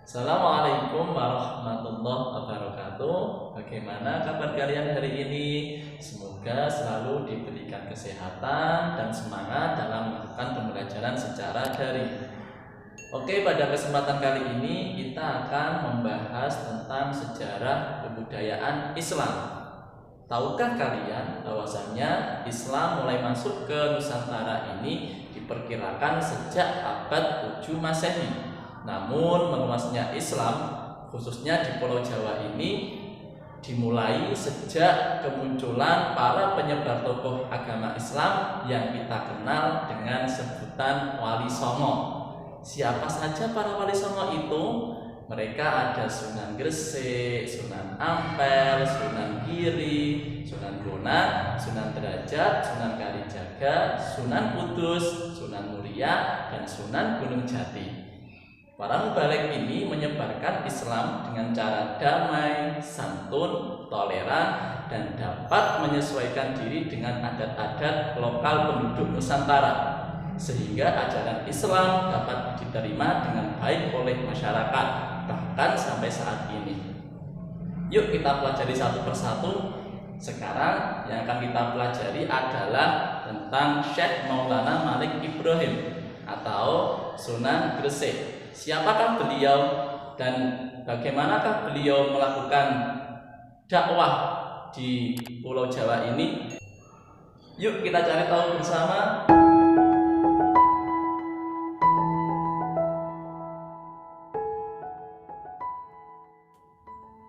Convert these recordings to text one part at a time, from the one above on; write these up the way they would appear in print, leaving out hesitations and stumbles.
Assalamualaikum warahmatullahi wabarakatuh. Bagaimana kabar kalian hari ini? Semoga selalu diberikan kesehatan dan semangat dalam melakukan pembelajaran secara daring. Oke, pada kesempatan kali ini kita akan membahas tentang sejarah kebudayaan Islam. Tahukah kalian bahwasanya Islam mulai masuk ke Nusantara ini diperkirakan sejak abad 7 Masehi. Namun meluasnya Islam khususnya di Pulau Jawa ini dimulai sejak kemunculan para penyebar tokoh agama Islam yang kita kenal dengan sebutan Wali Songo. Siapa saja para Wali Songo itu? Mereka ada Sunan Gresik, Sunan Ampel, Sunan Giri, Sunan Bonang, Sunan Derajat, Sunan Kalijaga, Sunan Kudus, Sunan Muria, dan Sunan Gunung Jati. Para mubalik ini menyebarkan Islam dengan cara damai, santun, toleran, dan dapat menyesuaikan diri dengan adat-adat lokal penduduk Nusantara, sehingga ajaran Islam dapat diterima dengan baik oleh masyarakat, bahkan sampai saat ini. Yuk kita pelajari satu persatu. Sekarang yang akan kita pelajari adalah tentang Syekh Maulana Malik Ibrahim atau Sunan Gresik. Siapakah beliau dan bagaimanakah beliau melakukan dakwah di Pulau Jawa ini? Yuk kita cari tahu bersama.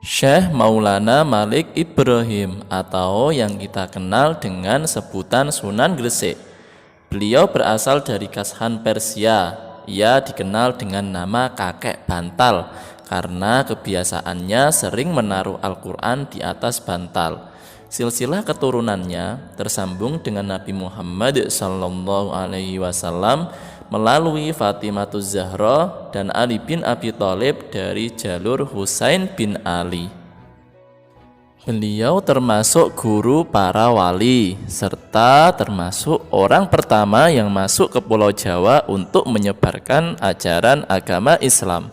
Syekh Maulana Malik Ibrahim atau yang kita kenal dengan sebutan Sunan Gresik. Beliau berasal dari Kashan, Persia. Ia dikenal dengan nama kakek bantal karena kebiasaannya sering menaruh Al-Quran di atas bantal. Silsilah keturunannya tersambung dengan Nabi Muhammad SAW melalui Fatimatuz Zahra dan Ali bin Abi Thalib dari jalur Husain bin Ali. Beliau termasuk guru para wali, serta termasuk orang pertama yang masuk ke Pulau Jawa untuk menyebarkan ajaran agama Islam.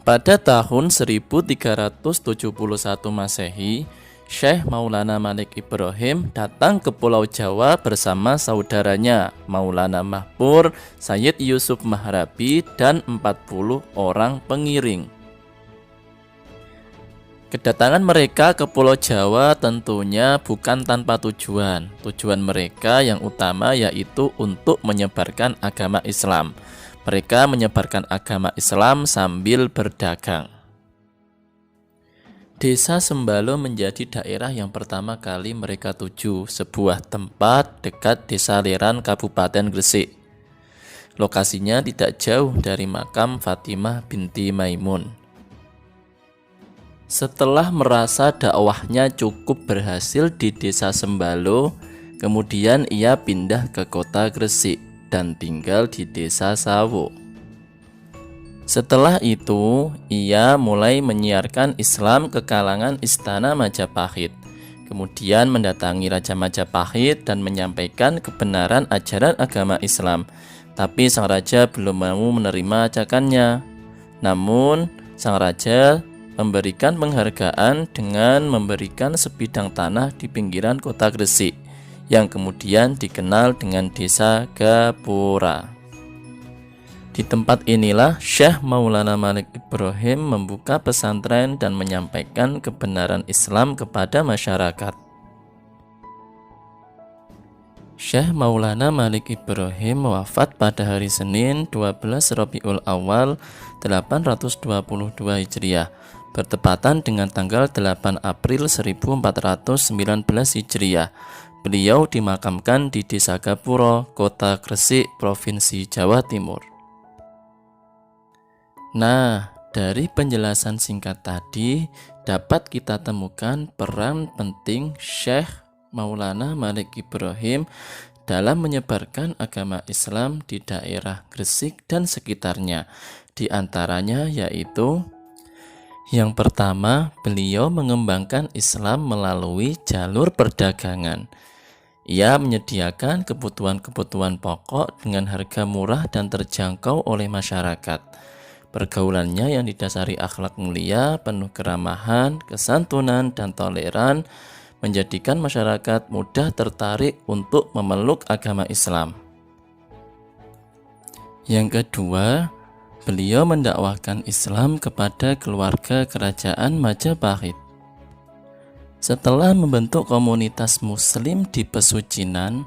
Pada tahun 1371 Masehi, Syekh Maulana Malik Ibrahim datang ke Pulau Jawa bersama saudaranya Maulana Mahpur, Sayyid Yusuf Mahrabi, dan 40 orang pengiring. Kedatangan mereka ke Pulau Jawa tentunya bukan tanpa tujuan. Tujuan mereka yang utama yaitu untuk menyebarkan agama Islam. Mereka menyebarkan agama Islam sambil berdagang. Desa Sembalo menjadi daerah yang pertama kali mereka tuju, sebuah tempat dekat Desa Leran, Kabupaten Gresik. Lokasinya tidak jauh dari makam Fatimah binti Maimun. Setelah merasa dakwahnya cukup berhasil di Desa Sembalo, kemudian ia pindah ke kota Gresik dan tinggal di Desa Sawo. Setelah itu, ia mulai menyiarkan Islam ke kalangan istana Majapahit. Kemudian mendatangi Raja Majapahit dan menyampaikan kebenaran ajaran agama Islam. Tapi sang raja belum mau menerima ajakannya. Namun, sang raja memberikan penghargaan dengan memberikan sebidang tanah di pinggiran kota Gresik yang kemudian dikenal dengan Desa Gapura. Di tempat inilah Syekh Maulana Malik Ibrahim membuka pesantren dan menyampaikan kebenaran Islam kepada masyarakat. Syekh Maulana Malik Ibrahim wafat pada hari Senin 12 Rabiul Awal 822 Hijriah, bertepatan dengan tanggal 8 April 1419 Hijriah. Beliau dimakamkan di Desa Gapura, Kota Gresik, Provinsi Jawa Timur. Nah, dari penjelasan singkat tadi dapat kita temukan peran penting Syekh Maulana Malik Ibrahim dalam menyebarkan agama Islam di daerah Gresik dan sekitarnya. Di antaranya yaitu yang pertama, beliau mengembangkan Islam melalui jalur perdagangan. Ia menyediakan kebutuhan-kebutuhan pokok dengan harga murah dan terjangkau oleh masyarakat. Pergaulannya yang didasari akhlak mulia, penuh keramahan, kesantunan, dan toleran menjadikan masyarakat mudah tertarik untuk memeluk agama Islam. Yang kedua, beliau mendakwahkan Islam kepada keluarga kerajaan Majapahit. Setelah membentuk komunitas muslim di Pesucinan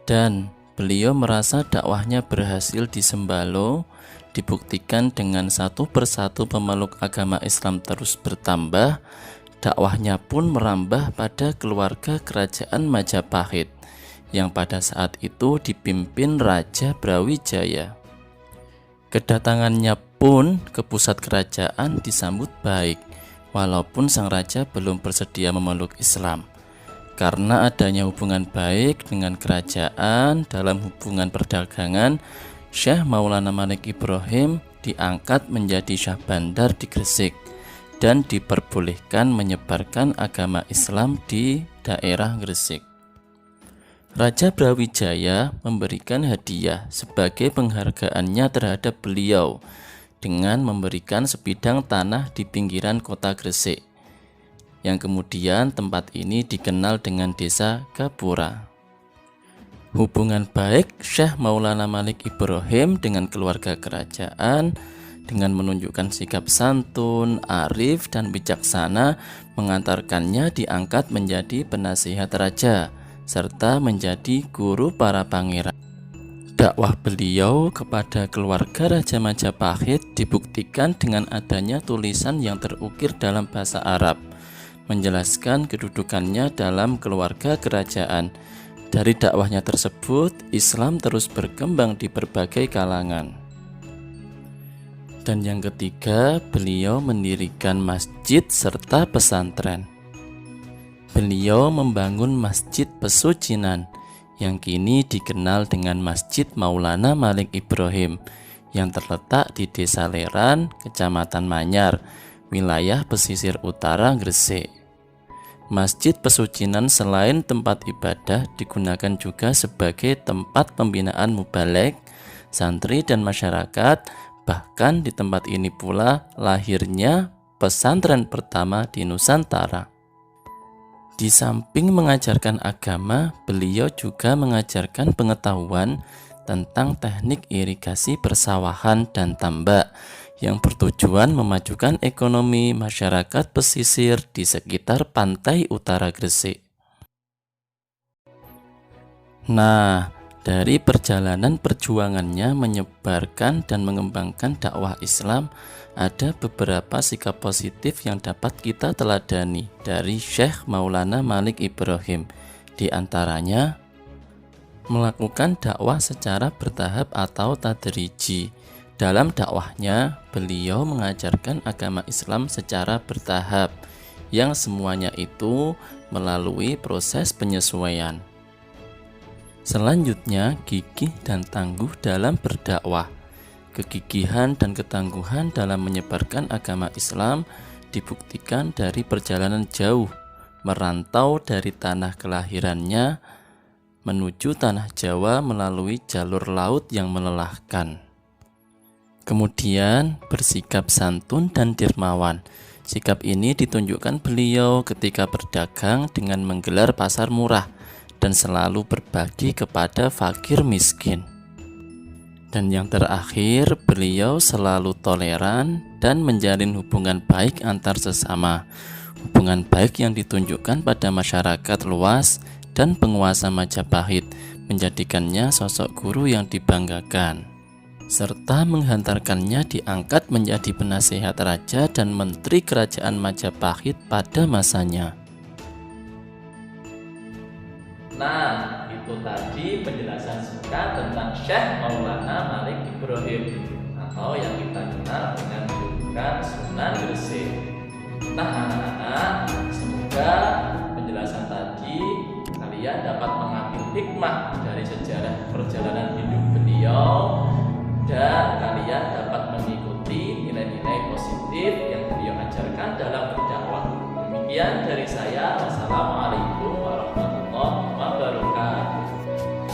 dan beliau merasa dakwahnya berhasil di Sembalo, dibuktikan dengan satu persatu pemeluk agama Islam terus bertambah, dakwahnya pun merambah pada keluarga kerajaan Majapahit yang pada saat itu dipimpin Raja Brawijaya. Kedatangannya pun ke pusat kerajaan disambut baik, walaupun sang raja belum bersedia memeluk Islam. Karena adanya hubungan baik dengan kerajaan dalam hubungan perdagangan, Syekh Maulana Malik Ibrahim diangkat menjadi Syah Bandar di Gresik dan diperbolehkan menyebarkan agama Islam di daerah Gresik. Raja Brawijaya memberikan hadiah sebagai penghargaannya terhadap beliau dengan memberikan sebidang tanah di pinggiran kota Gresik, yang kemudian tempat ini dikenal dengan desa Gapura. Hubungan baik Syekh Maulana Malik Ibrahim dengan keluarga kerajaan dengan menunjukkan sikap santun, arif, dan bijaksana mengantarkannya diangkat menjadi penasihat raja serta menjadi guru para pangeran. Dakwah beliau kepada keluarga Raja Majapahit dibuktikan dengan adanya tulisan yang terukir dalam bahasa Arab menjelaskan kedudukannya dalam keluarga kerajaan. Dari dakwahnya tersebut, Islam terus berkembang di berbagai kalangan. Dan yang ketiga, beliau mendirikan masjid serta pesantren. Beliau membangun Masjid Pesucinan yang kini dikenal dengan Masjid Maulana Malik Ibrahim yang terletak di Desa Leran, Kecamatan Manyar, wilayah pesisir utara Gresik. Masjid Pesucinan selain tempat ibadah digunakan juga sebagai tempat pembinaan mubalek, santri dan masyarakat. Bahkan di tempat ini pula lahirnya pesantren pertama di Nusantara. Di samping mengajarkan agama, beliau juga mengajarkan pengetahuan tentang teknik irigasi persawahan dan tambak yang bertujuan memajukan ekonomi masyarakat pesisir di sekitar pantai utara Gresik. Nah, dari perjalanan perjuangannya menyebarkan dan mengembangkan dakwah Islam, ada beberapa sikap positif yang dapat kita teladani dari Syekh Maulana Malik Ibrahim. Di antaranya, melakukan dakwah secara bertahap atau tadriji. Dalam dakwahnya, beliau mengajarkan agama Islam secara bertahap, yang semuanya itu melalui proses penyesuaian. Selanjutnya, gigih dan tangguh dalam berdakwah. Kegigihan dan ketangguhan dalam menyebarkan agama Islam dibuktikan dari perjalanan jauh, merantau dari tanah kelahirannya menuju tanah Jawa melalui jalur laut yang melelahkan. Kemudian bersikap santun dan dermawan. Sikap ini ditunjukkan beliau ketika berdagang dengan menggelar pasar murah dan selalu berbagi kepada fakir miskin. Dan yang terakhir, beliau selalu toleran dan menjalin hubungan baik antar sesama. Hubungan baik yang ditunjukkan pada masyarakat luas dan penguasa Majapahit menjadikannya sosok guru yang dibanggakan, serta menghantarkannya diangkat menjadi penasihat raja dan menteri kerajaan Majapahit pada masanya. Nah, itu tadi penjelasan singkat tentang Syekh Maulana Malik Ibrahim atau yang kita kenal dengan julukan Sunan Gresik. Nah, anak-anak, semoga penjelasan tadi kalian dapat mengambil hikmah dari sejarah